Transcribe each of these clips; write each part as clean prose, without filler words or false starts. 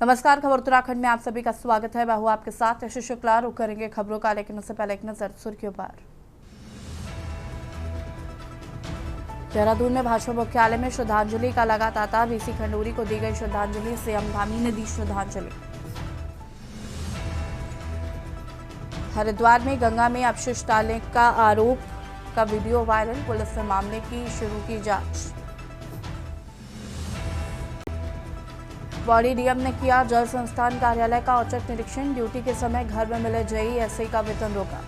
नमस्कार, खबर उत्तराखंड में आप सभी का स्वागत है। मैं हूं आपके साथ यश शुक्ला। रुक करेंगे खबरों का, लेकिन उससे पहले एक नजर सुर्खियों पर। देहरादून में भाजपा मुख्यालय में श्रद्धांजलि का लगा तांता। बीसी खंडूरी को दी गई श्रद्धांजलि, सीएम धामी ने दी श्रद्धांजलि। हरिद्वार में गंगा में अपशिष्ट डालने का आरोप का वीडियो वायरल, पुलिस ने मामले की शुरू की जांच। पौड़ी डीएम ने किया जल संस्थान कार्यालय का औचक निरीक्षण, ड्यूटी के समय घर में मिले जेईएसई का वेतन रोका।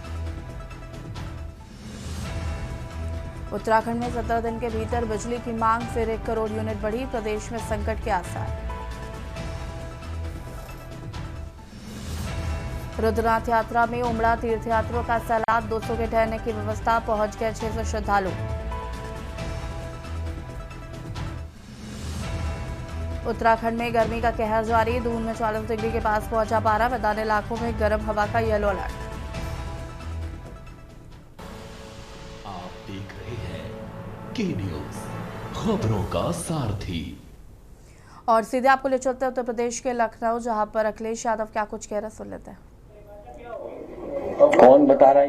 उत्तराखंड में 17 दिन के भीतर बिजली की मांग फिर 1 करोड़ यूनिट बढ़ी, प्रदेश में संकट के आसार। रुद्रनाथ यात्रा में उमड़ा तीर्थयात्रियों का सैलाब, 200 के ठहरने की व्यवस्था, पहुंच गए 600 श्रद्धालु। उत्तराखंड में गर्मी का कहर जारी, दून में 40 डिग्री के पास पहुंचा पारा, मैदानी इलाकों में गर्म हवा का येलो अलर्ट। आप देख रहे हैं के न्यूज, खबरों का सारथी। और सीधे आपको ले चलते हैं उत्तर प्रदेश के लखनऊ, जहां पर अखिलेश यादव क्या कुछ कह रहे, सुन लेते हैं। कौन बता रहा है?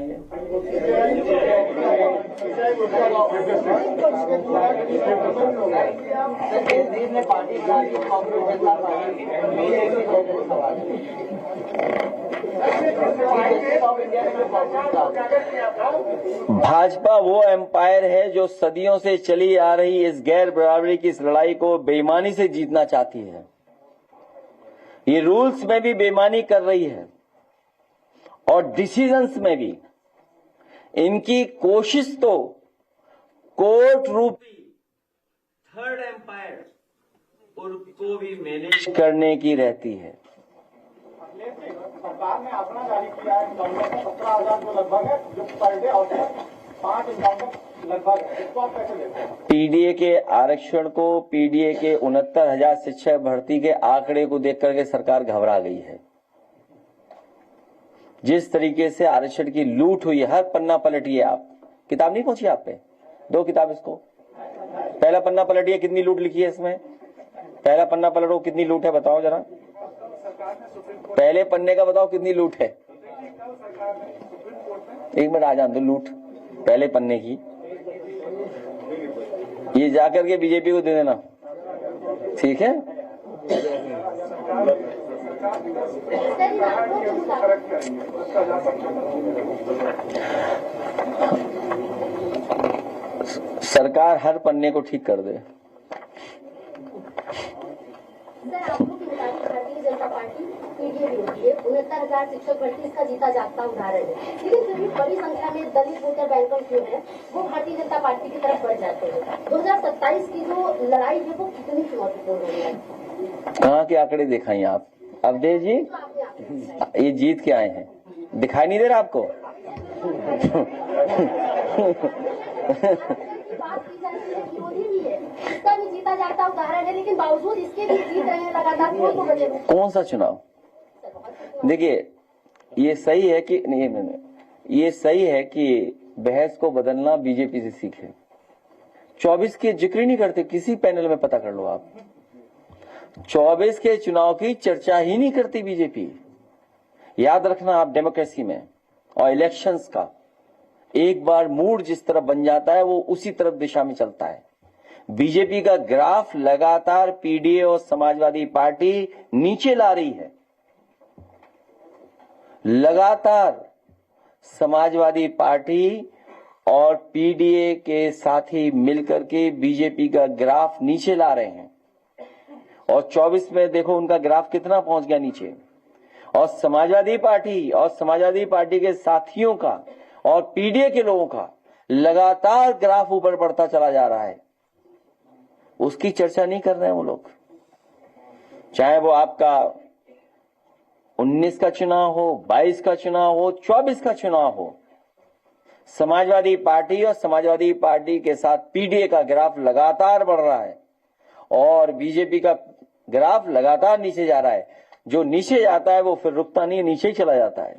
भाजपा वो एम्पायर है जो सदियों से चली आ रही इस गैर बराबरी की इस लड़ाई को बेईमानी से जीतना चाहती है। ये रूल्स में भी बेईमानी कर रही है और डिसीजंस में भी। इनकी कोशिश तो कोर्ट रूपी थर्ड एम्पायर को भी मैनेज करने की रहती है। सरकार ने अपना जारी किया है, 17,000 जो लगभग है, जो पर डे औसत 5 इनकाउंटर लगभग है। इसको आप कैसे लेते हैं? पीडीए के आरक्षण को, पीडीए के 69,000 शिक्षक भर्ती के आंकड़े को देख करके सरकार घबरा गई है। जिस तरीके से आरक्षण की लूट हुई है, हर पन्ना पलटिए आप। किताब नहीं पहुंची आप पे? 2 किताब इसको। पहला पन्ना पलटिए, कितनी लूट लिखी है इसमें? पहला पन्ना पलटो, कितनी लूट है बताओ जरा। पहले पन्ने का बताओ कितनी लूट है। 1 मिनट आ जान दो। लूट पहले पन्ने की, ये जाकर के बीजेपी को दे देना, ठीक है? सरकार हर पन्ने को ठीक कर दे। भारतीय जनता पार्टी पीडीए विरोधी है, 69,000 शिक्षक भर्ती इसका जीता जागता उदाहरण है। लेकिन फिर भी बड़ी संख्या में दलित वोटर बैंकर्स जो है वो भारतीय जनता पार्टी की तरफ बढ़ जाते हैं। 2027 की जो लड़ाई है वो कितनी चुनौतीपूर्ण है? कहाँ के आंकड़े दिखाई आप? अवधेश जी, ये जीत के आए हैं, दिखाई नहीं दे रहा आपको? इसका भी जीता जागता उदाहरण है, लेकिन बावजूद इसके भी जीत रहे हैं लगातार। कौन सा चुनाव? देखिए, ये सही है कि नहीं, ये सही है कि बहस को बदलना बीजेपी से सीखे। 24 के जिक्र ही नहीं करते, किसी पैनल में पता कर लो आप। 24 के चुनाव की चर्चा ही नहीं करती बीजेपी। याद रखना आप, डेमोक्रेसी में और इलेक्शंस का एक बार मूड जिस तरफ बन जाता है वो उसी तरफ दिशा में चलता है। बीजेपी का ग्राफ लगातार पीडीए और समाजवादी पार्टी नीचे ला रही है। लगातार समाजवादी पार्टी और पीडीए के साथी मिलकर के बीजेपी का ग्राफ नीचे ला रहे हैं। और 24 में देखो उनका ग्राफ कितना पहुंच गया नीचे। और समाजवादी पार्टी के साथियों का और पीडीए के लोगों का लगातार ग्राफ ऊपर बढ़ता चला जा रहा है। उसकी चर्चा नहीं कर रहे हैं वो लोग। चाहे वो आपका 19 का चुनाव हो, 22 का चुनाव हो, 24 का चुनाव हो, समाजवादी पार्टी और समाजवादी पार्टी के साथ पीडीए का ग्राफ लगातार बढ़ रहा है और बीजेपी का ग्राफ लगातार नीचे जा रहा है। जो नीचे जाता है वो फिर रुकता नहीं, नीचे ही चला जाता है।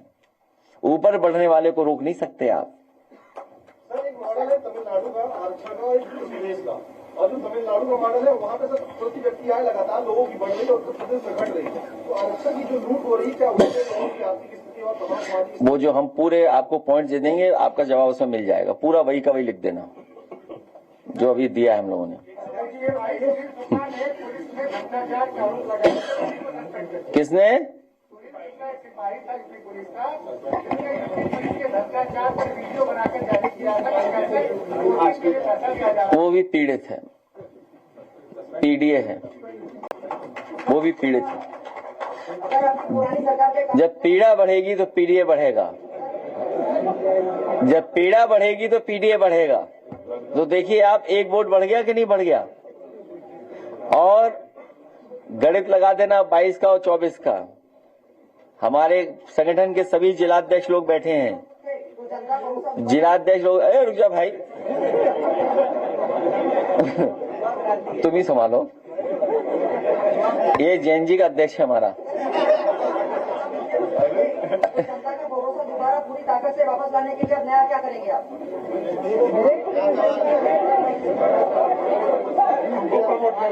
ऊपर बढ़ने वाले को रोक नहीं सकते आप। सर, एक मॉडल है तमिलनाडु का आरक्षण और प्रदेश का, और जो तमिलनाडु का मॉडल है वहाँ पे सर प्रति व्यक्ति आय लगातार लोगों की बढ़ रही है और उत्तर प्रदेश में घट रही है। आरक्षण की जो लूट हो रही है, क्या उससे लोगों की आर्थिक स्थिति और तमाम समाजी वो जो हम पूरे आपको पॉइंट दे देंगे, आपका जवाब उसमें मिल जाएगा, पूरा वही का वही लिख देना जो अभी दिया है हम लोगों ने। भ्रष्टाचार का आरोप लगाया, किसने? सिपाही था पुलिस का, भ्रष्टाचार पर वीडियो बनाकर जारी किया था, वो भी पीड़ित है, पीडीए है, वो भी पीड़ित है। जब पीड़ा बढ़ेगी तो पीडीए बढ़ेगा, जब पीड़ा बढ़ेगी तो पीडीए बढ़ेगा। तो देखिए आप, एक वोट बढ़ गया कि नहीं बढ़ गया? और गणित लगा देना 22 का और 24 का। हमारे संगठन के सभी जिलाध्यक्ष लोग बैठे हैं, जिलाध्यक्ष लोग। अरे रुक जा भाई, तुम ही संभालो। ये जैन जी का अध्यक्ष है हमारा। दोबारा पूरी ताकत से वापस लाने के लिए अब नया क्या करेंगे आप?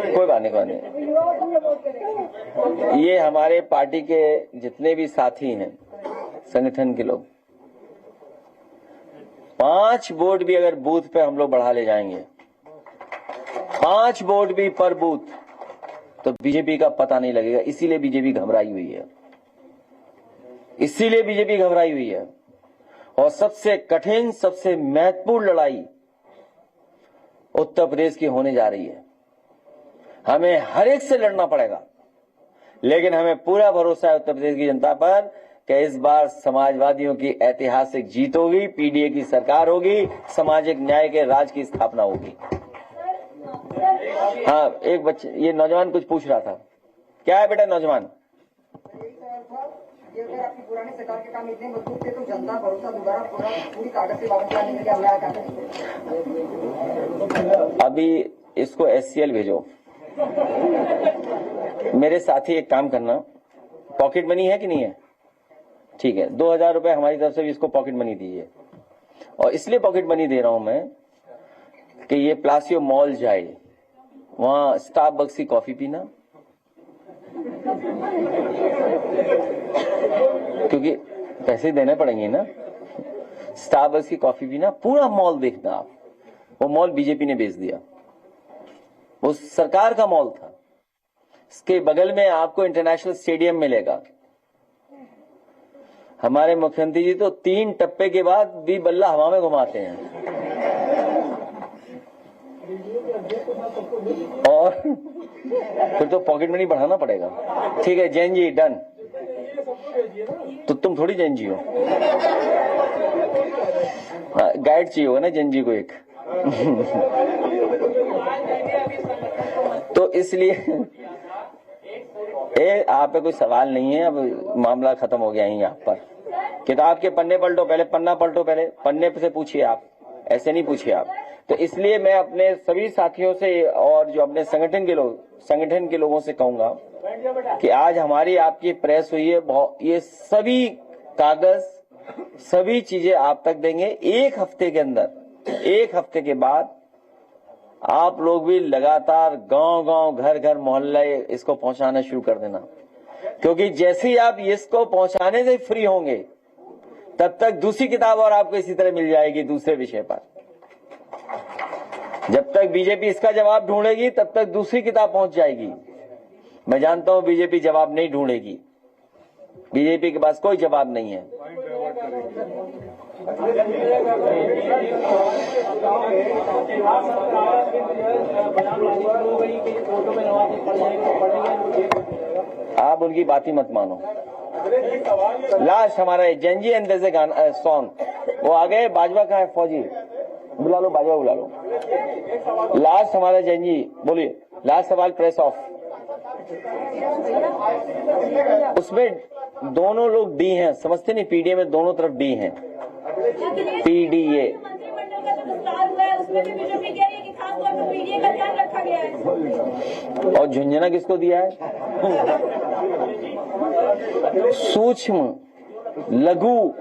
कोई बात नहीं, कोई नहीं। ये हमारे पार्टी के जितने भी साथी हैं, संगठन के लोग, 5 वोट भी अगर बूथ पे हम लोग बढ़ा ले जाएंगे, 5 वोट भी पर बूथ, तो बीजेपी का पता नहीं लगेगा। इसीलिए बीजेपी घबराई हुई है, इसीलिए बीजेपी घबराई हुई है। और सबसे कठिन, सबसे महत्वपूर्ण लड़ाई उत्तर प्रदेश की होने जा रही है। हमें हर एक से लड़ना पड़ेगा, लेकिन हमें पूरा भरोसा है उत्तर प्रदेश की जनता पर कि इस बार समाजवादियों की ऐतिहासिक जीत होगी, पीडीए की सरकार होगी, सामाजिक न्याय के राज की स्थापना होगी। हाँ, एक बच्चे, ये नौजवान कुछ पूछ रहा था। क्या है बेटा नौजवान? ये अगर आपकी पुरानी सरकार के काम इतने मजबूत थे तो जनता भरोसा दोबारा पूरी ताकत से वापस लाने के लिए अब नया क्या करेंगे? अभी इसको एससीएल भेजो। मेरे साथी एक काम करना, पॉकेट मनी है कि नहीं है? ठीक है, 2000 रुपए हमारी तरफ से भी इसको पॉकेट मनी दीजिए। और इसलिए पॉकेट मनी दे रहा हूं मैं कि ये प्लासियो मॉल जाए, वहां स्टारबक्स की कॉफी पीना, क्योंकि पैसे देने पड़ेंगे ना। स्टारबक्स की कॉफी पीना, पूरा मॉल देखना आप। वो मॉल बीजेपी ने बेच दिया, वो सरकार का मॉल था। इसके बगल में आपको इंटरनेशनल स्टेडियम मिलेगा। हमारे मुख्यमंत्री जी तो 3 टप्पे के बाद भी बल्ला हवा में घुमाते हैं। और फिर तो पॉकेट मनी बढ़ाना पड़ेगा। ठीक है जैन जी, डन। तो तुम थोड़ी जैन जी हो, गाइड चाहिए होगा ना जैन जी को एक। तो इसलिए आप पे कोई सवाल नहीं है, अब मामला खत्म हो गया है। यहाँ पर किताब के पन्ने पलटो, पहले पन्ना पलटो, पहले पन्ने से पूछिए आप, ऐसे नहीं पूछिए आप। तो इसलिए मैं अपने सभी साथियों से और जो अपने संगठन के लोगों से कहूंगा कि आज हमारी आपकी प्रेस हुई है, ये सभी कागज, सभी चीजें आप तक देंगे। 1 हफ्ते के अंदर, 1 हफ्ते के बाद आप लोग भी लगातार गांव-गांव, घर-घर, मोहल्ले इसको पहुंचाना शुरू कर देना, क्योंकि जैसे ही आप इसको पहुंचाने से फ्री होंगे, तब तक दूसरी किताब और आपको इसी तरह मिल जाएगी दूसरे विषय पर। जब तक बीजेपी इसका जवाब ढूंढेगी, तब तक दूसरी किताब पहुंच जाएगी। मैं जानता हूं बीजेपी जवाब नहीं ढूंढेगी, बीजेपी के पास कोई जवाब नहीं है। आप उनकी बात ही मत मानो। लास्ट हमारा जैन जी एंड से गाना सॉन्ग, वो आ गए। बाजवा कहाँ है? फौजी बुला लो, बाजवा बुला लो। लास्ट हमारा जैन जी, बोलिए। लास्ट सवाल प्रेस ऑफ। उसमें दोनों लोग डी हैं, समझते नहीं? पीडीए में दोनों तरफ डी हैं। पीडीए और झुंझुनू किसको दिया है? सूक्ष्म लघु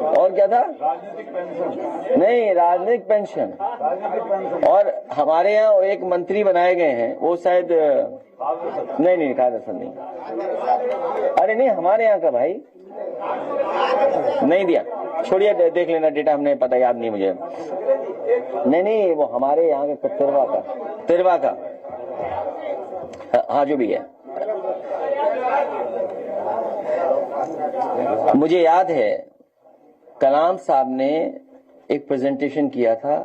और क्या था? राजनीतिक पेंशन। नहीं, राजनीतिक पेंशन। राजनीतिक पेंशन। और हमारे यहाँ एक मंत्री बनाए गए हैं, वो शायद नहीं खादर सर नहीं। अरे नहीं, हमारे यहाँ का भाई नहीं दिया, छोड़िए, देख लेना डेटा, हमने पता याद नहीं मुझे। नहीं, वो हमारे यहाँ का तिरवा का हाँ जो भी है, मुझे याद है कलाम साहब ने एक प्रेजेंटेशन किया था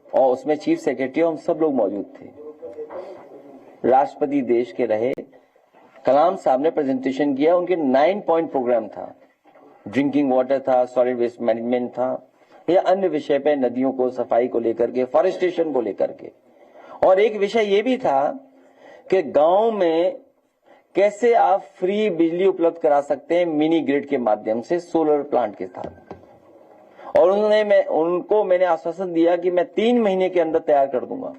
और उसमें चीफ सेक्रेटरी हम सब लोग मौजूद थे, राष्ट्रपति देश के रहे। कलाम साहब ने प्रेजेंटेशन किया, उनके 9 पॉइंट प्रोग्राम था, ड्रिंकिंग वाटर था, सॉलिड वेस्ट मैनेजमेंट था, या अन्य विषय पे नदियों को सफाई को लेकर के, फॉरेस्टेशन को लेकर के। और एक विषय ये भी था कि गांव में कैसे आप फ्री बिजली उपलब्ध करा सकते हैं मिनी ग्रिड के माध्यम से, सोलर प्लांट के साथ। और उनको मैंने आश्वासन दिया कि मैं 3 महीने के अंदर तैयार कर दूंगा,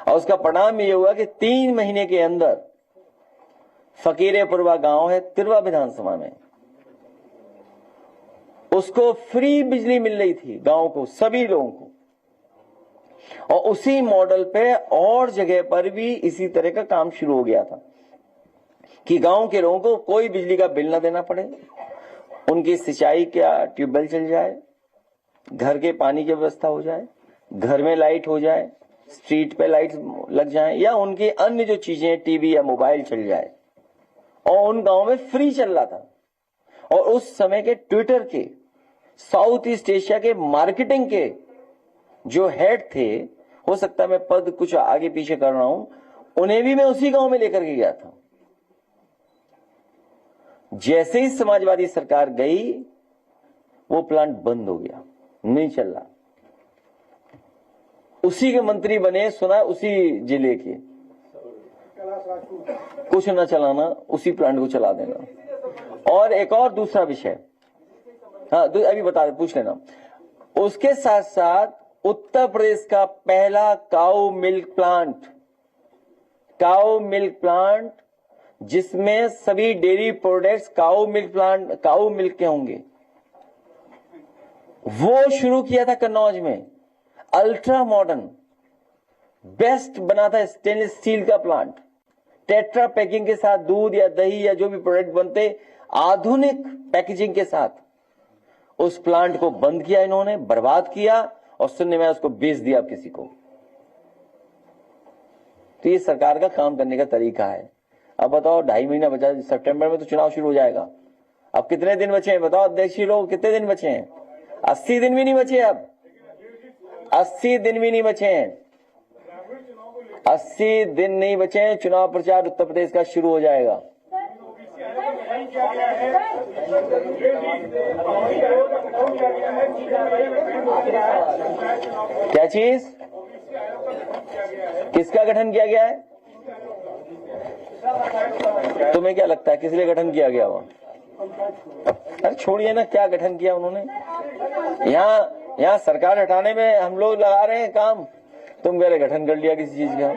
और उसका परिणाम ये हुआ कि 3 महीने के अंदर फकीरेपुरवा गांव है तिरवा विधानसभा में, उसको फ्री बिजली मिल रही थी गांव को, सभी लोगों को। और उसी मॉडल पे और जगह पर भी इसी तरह का काम शुरू हो गया था कि गांव के लोगों को कोई बिजली का बिल ना देना पड़े, उनकी सिंचाई का ट्यूबवेल चल जाए, घर के पानी की व्यवस्था हो जाए, घर में लाइट हो जाए, स्ट्रीट पे लाइट लग जाए, या उनकी अन्य जो चीजें टीवी या मोबाइल चल जाए। और उन गांव में फ्री चल रहा था। और उस समय के ट्विटर के साउथ ईस्ट एशिया के मार्केटिंग के जो हेड थे, हो सकता है मैं पद कुछ आगे पीछे कर रहा हूं, उन्हें भी मैं उसी गांव में लेकर के गया था। जैसे ही समाजवादी सरकार गई, वो प्लांट बंद हो गया, नहीं चल रहा। उसी के मंत्री बने, सुना उसी जिले के, कुछ न चलाना, उसी प्लांट को चला देना। और एक और दूसरा विषय, हाँ अभी बता दे, पूछ लेना। उसके साथ साथ उत्तर प्रदेश का पहला काऊ मिल्क प्लांट जिसमें सभी डेयरी प्रोडक्ट्स काऊ मिल्क के होंगे, वो शुरू किया था कन्नौज में। अल्ट्रा मॉडर्न बेस्ट बना था, स्टेनलेस स्टील का प्लांट, टेट्रा पैकिंग के साथ दूध या दही या जो भी प्रोडक्ट बनते आधुनिक पैकेजिंग के साथ। उस प्लांट को बंद किया इन्होंने, बर्बाद किया, और सुनने में उसको बेच दिया किसी को। तो ये सरकार का काम करने का तरीका है। अब बताओ, 2.5 महीना बचा, सितंबर में तो चुनाव शुरू हो जाएगा। अब कितने दिन बचे हैं बताओ अध्यक्ष जी लोग, कितने दिन बचे हैं? 80 दिन भी नहीं बचे, अब 80 दिन भी नहीं बचे हैं, 80 दिन नहीं बचे हैं, चुनाव प्रचार उत्तर प्रदेश का शुरू हो जाएगा। क्या चीज? किसका गठन किया गया है? तुम्हें क्या लगता है किस लिए गठन किया गया वहां? अरे छोड़िए ना, क्या गठन किया उन्होंने? यहाँ सरकार हटाने में हम लोग लगा रहे हैं काम, तुम कह रहे गठन कर लिया किसी चीज का।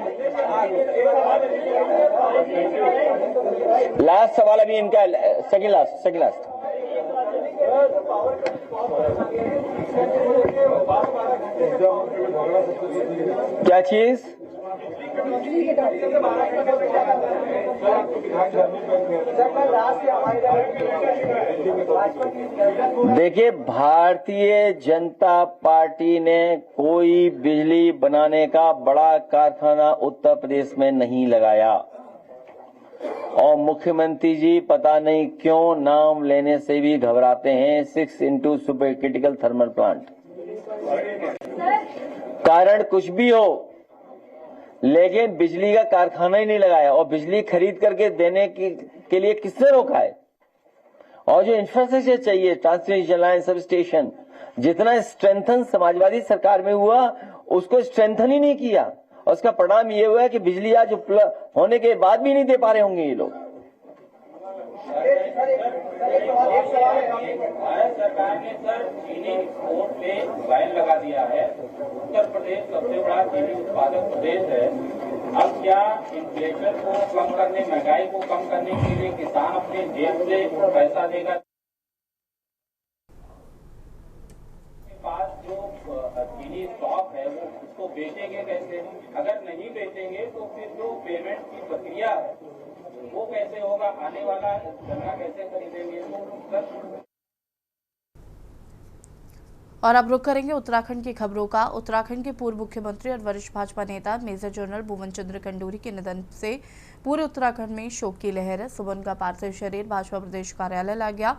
लास्ट सवाल अभी इनका, सेकंड लास्ट। क्या चीज? देखिए, भारतीय जनता पार्टी ने कोई बिजली बनाने का बड़ा कारखाना उत्तर प्रदेश में नहीं लगाया, और मुख्यमंत्री जी पता नहीं क्यों नाम लेने से भी घबराते हैं। 6 सुपर क्रिटिकल थर्मल प्लांट, कारण कुछ भी हो, लेकिन बिजली का कारखाना ही नहीं लगाया। और बिजली खरीद करके देने के लिए किसने रोका है? और जो इंफ्रास्ट्रक्चर चाहिए, ट्रांसमिशन लाइन, सब स्टेशन, जितना स्ट्रेंथन समाजवादी सरकार में हुआ, उसको स्ट्रेंथन ही नहीं किया। और उसका परिणाम ये हुआ है कि बिजली आज उपलब्ध होने के बाद भी नहीं दे पा रहे होंगे ये लोग। भारत सरकार ने सर चीनी एक्सपोर्ट पे बैन लगा दिया है। उत्तर प्रदेश सबसे बड़ा चीनी उत्पादक प्रदेश है। अब क्या इन्फ्लेशन को कम करने, महंगाई को कम करने के लिए किसान अपने जेब से पैसा देगा? जो चीनी स्टॉक है वो उसको बेचेंगे कैसे? अगर नहीं बेचेंगे तो फिर जो पेमेंट की प्रक्रिया है वो कैसे होगा? आने वाला गन्ना कैसे खरीदेंगे? सर, और अब रुक करेंगे उत्तराखंड की खबरों का। उत्तराखंड के पूर्व मुख्यमंत्री और वरिष्ठ भाजपा नेता मेजर जनरल भुवन चंद्र खंडूरी के निधन से पूरे उत्तराखंड में शोक की लहर है। सुबह उनका पार्थिव शरीर भाजपा प्रदेश कार्यालय ला गया।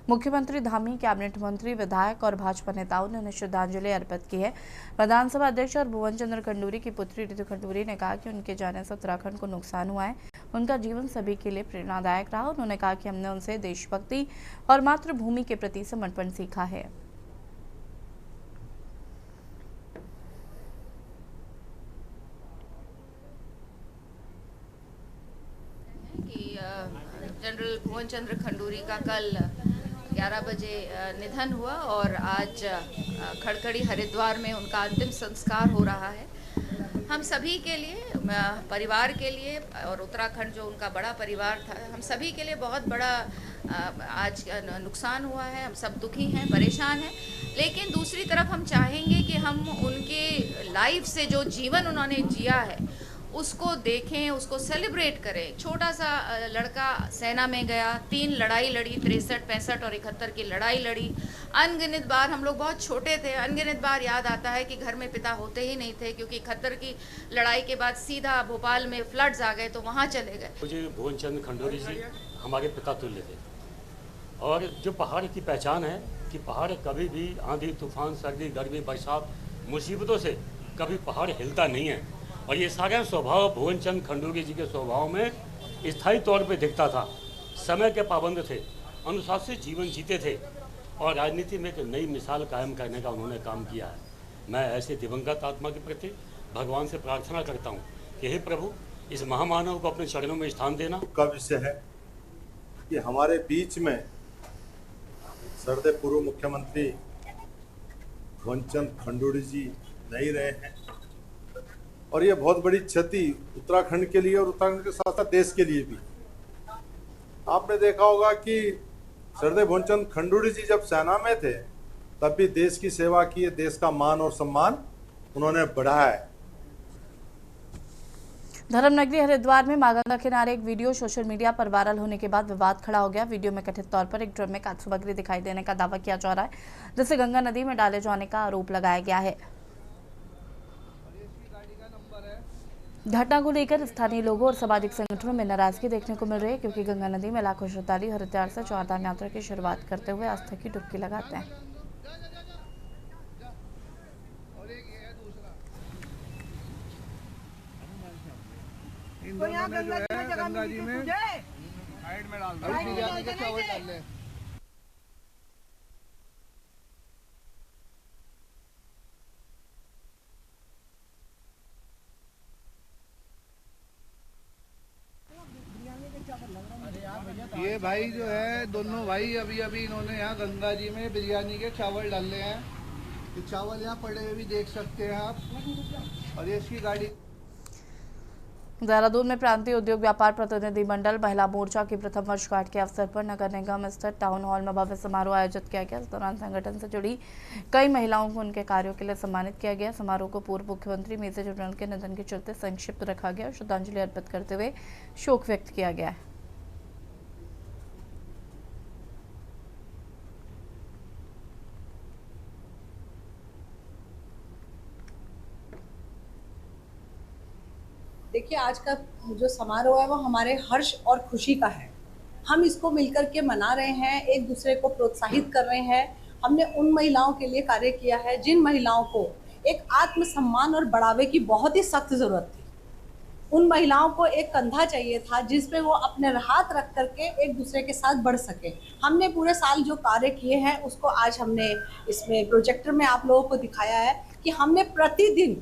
मुख्यमंत्री धामी, कैबिनेट मंत्री, विधायक और भाजपा नेताओं ने उन्हें श्रद्धांजलि अर्पित की है। विधानसभा अध्यक्ष और भुवन चंद्र खंडूरी की पुत्री रितु खंडूरी ने कहा कि उनके जाने से उत्तराखंड को नुकसान हुआ है। उनका जीवन सभी के लिए प्रेरणादायक रहा। उन्होंने कहा कि हमने उनसे देशभक्ति और मातृभूमि के प्रति समर्पण सीखा है। जनरल भुवन चंद्र खंडूरी का कल 11 बजे निधन हुआ और आज खड़खड़ी हरिद्वार में उनका अंतिम संस्कार हो रहा है। हम सभी के लिए, परिवार के लिए और उत्तराखंड जो उनका बड़ा परिवार था, हम सभी के लिए बहुत बड़ा आज नुकसान हुआ है। हम सब दुखी हैं, परेशान हैं, लेकिन दूसरी तरफ हम चाहेंगे कि हम उनके लाइफ से जो जीवन उन्होंने जिया है उसको देखें, उसको सेलिब्रेट करें। छोटा सा लड़का सेना में गया, 3 लड़ाई लड़ी, 63, 65 और 71 की लड़ाई लड़ी। अनगिनत बार हम लोग बहुत छोटे थे, अनगिनत बार याद आता है कि घर में पिता होते ही नहीं थे, क्योंकि 71 की लड़ाई के बाद सीधा भोपाल में फ्लड्स आ गए तो वहाँ चले गए। मुझे भुवन चंद्र खंडूरी जी हमारे पिता तुल्य थे। और जो पहाड़ की पहचान है कि पहाड़ कभी भी आंधी, तूफान, सर्दी, गर्मी, बरसात, मुसीबतों से कभी पहाड़ हिलता नहीं है। और ये सारा स्वभाव भुवन चंद्र खंडूरी जी के स्वभाव में स्थायी तौर पे दिखता था। समय के पाबंद थे, अनुशासित जीवन जीते थे और राजनीति में एक नई मिसाल कायम करने का उन्होंने काम किया है। मैं ऐसे दिवंगत आत्मा के प्रति भगवान से प्रार्थना करता हूँ कि हे प्रभु, इस महामानव को अपने चरणों में स्थान देना। का विषय है कि हमारे बीच में सरदे पूर्व मुख्यमंत्री भुवन चंद्र खंडूरी जी नहीं रहे हैं और ये बहुत बड़ी क्षति उत्तराखंड के लिए और उत्तराखंड के साथ साथ देश के लिए भी। आपने देखा होगा कि सरदे भुवन चंद्र खंडूरी जी जब सेना में थे तब भी देश की सेवा की है, देश का मान और सम्मान उन्होंने बढ़ाया है। धर्मनगरी हरिद्वार में मां गंगा किनारे एक वीडियो सोशल मीडिया पर वायरल होने के बाद विवाद खड़ा हो गया। वीडियो में कथित तौर पर एक ड्रम में खाद्य सामग्री दिखाई देने का दावा किया जा रहा है, जिसे गंगा नदी में डाले जाने का आरोप लगाया गया है। घटना को लेकर स्थानीय लोगों और सामाजिक संगठनों में नाराजगी देखने को मिल रही है, क्योंकि गंगा नदी में लाखों श्रद्धालु हरिद्वार से चारधाम यात्रा की शुरुआत करते हुए आस्था की डुबकी लगाते हैं। तो यहाँ गंगा जी में साइड में डाल दो, चावल डाल ले। ये भाई जो है, दोनों भाई अभी इन्होंने यहाँ गंगा जी में बिरयानी के चावल डाले हैं। ये चावल यहाँ पड़े हुए भी देख सकते हैं आप। और ये इसकी गाड़ी। देहरादून में प्रांतीय उद्योग व्यापार प्रतिनिधि मंडल महिला मोर्चा की प्रथम वर्षगांठ के अवसर पर नगर निगम स्थित टाउन हॉल में भव्य समारोह आयोजित किया गया। इस दौरान संगठन से जुड़ी कई महिलाओं को उनके कार्यों के लिए सम्मानित किया गया। समारोह को पूर्व मुख्यमंत्री मेजर जनरल के निधन के चलते संक्षिप्त रखा गया और श्रद्धांजलि अर्पित करते हुए शोक व्यक्त किया गया है। देखिए, आज का जो समारोह है वो हमारे हर्ष और खुशी का है। हम इसको मिलकर के मना रहे हैं, एक दूसरे को प्रोत्साहित कर रहे हैं। हमने उन महिलाओं के लिए कार्य किया है जिन महिलाओं को एक आत्मसम्मान और बढ़ावे की बहुत ही सख्त जरूरत थी। उन महिलाओं को एक कंधा चाहिए था जिस पे वो अपने हाथ रख करके एक दूसरे के साथ बढ़ सके। हमने पूरे साल जो कार्य किए हैं उसको आज हमने इसमें प्रोजेक्टर में आप लोगों को दिखाया है कि हमने प्रतिदिन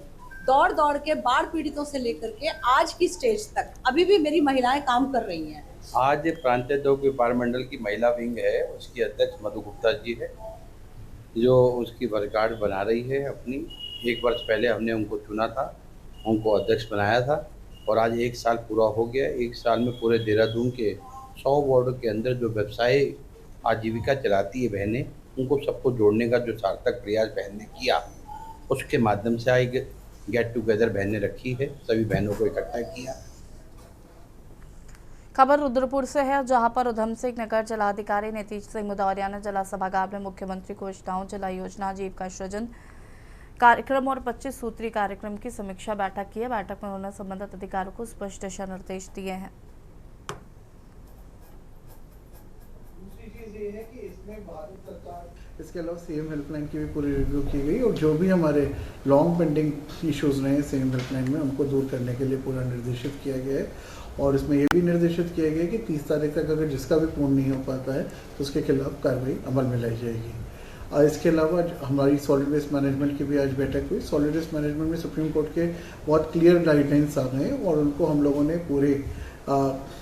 दौड़ दौड़ के बाढ़ पीड़ितों से लेकर के आज की स्टेज तक अभी भी मेरी महिलाएं काम कर रही हैं। आज प्रांतीय उद्योग व्यापार मंडल की महिला विंग है, उसकी अध्यक्ष मधु गुप्ता जी है, जो उसकी वर्षगांठ बना रही है अपनी। 1 वर्ष पहले हमने उनको चुना था, उनको अध्यक्ष बनाया था और आज 1 साल पूरा हो गया। 1 साल में पूरे देहरादून के 100 वार्डों के अंदर जो व्यवसाय आजीविका चलाती है बहनें, उनको सबको जोड़ने का जो सार्थक प्रयास बहन ने किया, उसके माध्यम से एक गेट टुगेदर बहन ने रखी है, सभी बहनों को इकट्ठा किया। खबर रुद्रपुर से है, जहां पर उधम सिंह नगर जिलाधिकारी नीतीश सिंह भदौरिया ने जिला सभागार में मुख्यमंत्री को योजनाओं, जिला योजना, आजीविका सृजन कार्यक्रम और 25 सूत्री कार्यक्रम की समीक्षा बैठक की है। बैठक में उन्होंने संबंधित अधिकारियों को स्पष्ट दिशा निर्देश दिए हैं। दूसरी चीज ये है कि इसमें भारत सरकार, इसके अलावा सीएम हेल्पलाइन की भी पूरी रिव्यू की गई और जो भी हमारे लॉन्ग पेंडिंग इश्यूज रहे सीएम हेल्पलाइन में, उनको दूर करने के लिए पूरा निर्देशित किया गया है। और इसमें यह भी निर्देशित किया गया है कि 30 तारीख तक अगर जिसका भी पूर्ण नहीं हो पाता है तो उसके खिलाफ कार्रवाई अमल में लाई जाएगी। और इसके अलावा हमारी सॉलिड वेस्ट मैनेजमेंट की भी आज बैठक हुई। सॉलिड वेस्ट मैनेजमेंट में सुप्रीम कोर्ट के बहुत क्लियर गाइडलाइंस आ गए हैं और उनको हम लोगों ने पूरे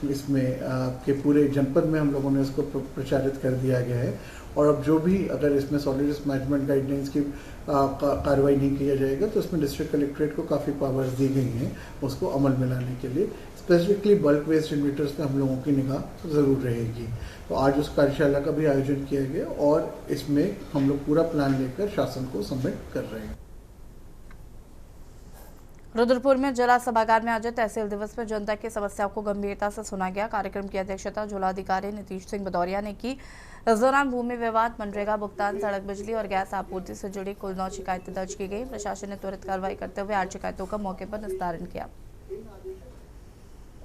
इसमें के पूरे जनपद में हम लोगों ने इसको प्रचारित कर दिया गया है। और अब जो भी अगर इसमें सॉलिड वेस्ट मैनेजमेंट गाइडलाइंस की कार्रवाई नहीं किया जाएगा तो इसमें डिस्ट्रिक्ट कलेक्ट्रेट को काफ़ी पावर्स दी गई हैं उसको अमल में लाने के लिए। स्पेसिफिकली बल्क वेस्ट जनरेटर्स पे हम लोगों की निगाह तो ज़रूर रहेगी। तो आज उस कार्यशाला का भी आयोजन किया गया और इसमें हम लोग पूरा प्लान लेकर शासन को सबमिट कर रहे हैं। रुद्रपुर में जिला सभागार में आयोजित तहसील दिवस में जनता की समस्याओं को गंभीरता से सुना गया। कार्यक्रम की अध्यक्षता जिलाधिकारी नीतीश सिंह भदौरिया ने की। इस दौरान भूमि विवाद, मनरेगा भुगतान, सड़क, बिजली और गैस आपूर्ति से जुड़ी कुल 9 शिकायतें दर्ज की गई। प्रशासन ने त्वरित कार्रवाई करते हुए 8 शिकायतों का मौके पर निस्तारण किया।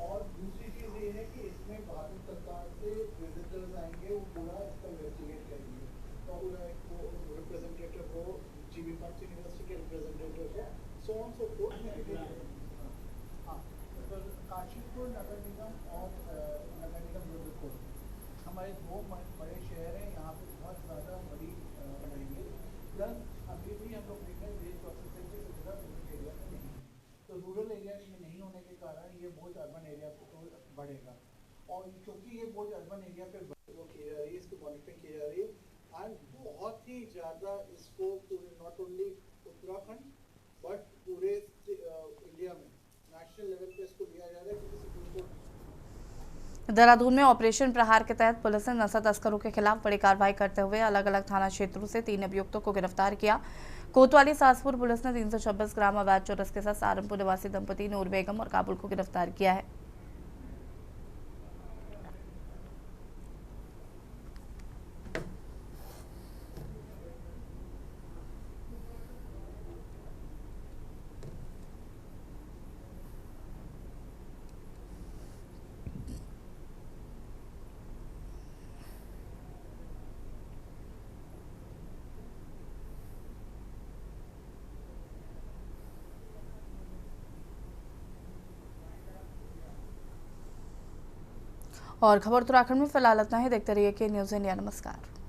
और दूसरी चीज ये है कि इसमें भारत सरकार से विजिटर्स आएंगे, वो पूरा इसका इन्वेस्टिगेट करेंगे। तो पूरा एक रिप्रेजेंटेटिव हो, जीबी पंच यूनिवर्सिटी के रिप्रेजेंटेटिव हो, सो ऑन सो फोर्थ में काशीपुर नगर निगम और नगर निगम रुद्रपुर हमारे 2 बड़े शहर हैं। यहाँ पे बहुत ज़्यादा बड़ी रहेंगे। प्लस अभी भी हम लोग देख रहे हैं वेस्ट प्रोसेसिंग की सुविधा रूरल एरिया में नहीं है, तो रूरल एरिया में नहीं होने के कारण ये बोझ अर्बन एरिया पे तो बढ़ेगा। और क्योंकि ये बोझ अर्बन एरिया पे वो की जा रही है, इसकी मॉनिटरिंग की जा रही है एंड बहुत ही ज़्यादा इसको पूरे नॉट ओनली उत्तराखंड बट पूरे इंडिया में नेशनल लेवल पे इसको लिया जा रहा है क्योंकि सुप्रीम कोर्ट। देहरादून में ऑपरेशन प्रहार के तहत पुलिस ने नशा तस्करों के खिलाफ बड़ी कार्रवाई करते हुए अलग अलग थाना क्षेत्रों से 3 अभियुक्तों को गिरफ्तार किया। कोतवाली सासपुर पुलिस ने 326 ग्राम अवैध चरस के साथ सहारनपुर निवासी दंपति नूर बेगम और काबुल को गिरफ्तार किया है। और खबर उत्तराखंड में फिलहाल इतना ही। देखते रहिए के न्यूज़ इंडिया। नमस्कार।